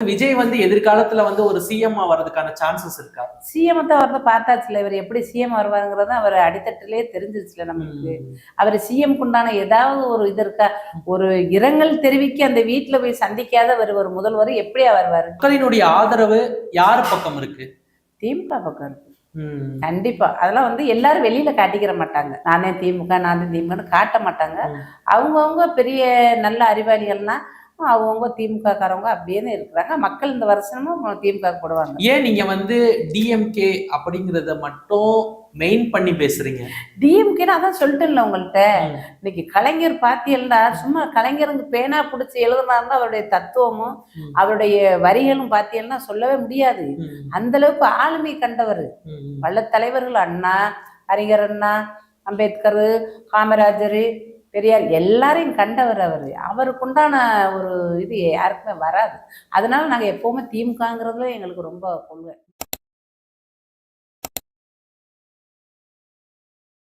விஜய் வந்து எதிர்காலத்துல வந்து ஒரு சிஎம் வர்றதுக்கான சான்சஸ் இருக்கா? சிஎம் தான் வரத பார்த்தாச்சுல. இவர் எப்படி சிஎம் வருவாருங்கிறத அவர் அடித்தட்டிலே தெரிஞ்சிருச்சுல நமக்கு. அவர் சிஎம்க்கு உண்டான ஏதாவது ஒரு இது இருக்கா? ஒரு இரங்கல் தெரிவிக்க அந்த வீட்டுல போய் சந்திக்காத ஒரு முதல்வர் எப்படியா வருவாரு? மக்களினுடைய ஆதரவு யார் பக்கம் இருக்கு? திமுக பக்கம் இருக்கு. கண்டிப்பா. அதெல்லாம் வந்து எல்லாரும் வெளியில காட்டிக்கிற மாட்டாங்க. நானே திமுக திமுகன்னு காட்ட மாட்டாங்க. அவங்கவுங்க பெரிய நல்ல அறிவாளிகள்னா அவங்க திமுக காரவங்க அப்படியே இருக்கிறாங்க. மக்கள் இந்த வருஷமும் திமுக போடுவாங்க. ஏன் நீங்க வந்து டிஎம்கே அப்படிங்கறத மட்டும் மெயின் பண்ணி பேசுறீங்க? டிஎம்கேன்னு அதான் சொல்லிட்டேன்ல உங்கள்கிட்ட. இன்னைக்கு கலைஞர் பாத்தியல்னா சும்மா கலைஞருக்கு பேனா பிடிச்சி எழுதுனாருன்னா அவருடைய தத்துவமும் அவருடைய வரிகளும் பாத்தியல்னா சொல்லவே முடியாது. அந்த அளவுக்கு ஆளுமை கண்டவர். பல தலைவர்கள் அண்ணா, அறிஞர் அண்ணா, அம்பேத்கர், காமராஜர், பெரியார் எல்லாரையும் கண்டவர். அவருக்கு உண்டான ஒரு இது யாருக்குமே வராது. அதனால நாங்கள் எப்பவுமே திமுகங்கிறதுல எங்களுக்கு ரொம்ப கொள்கை.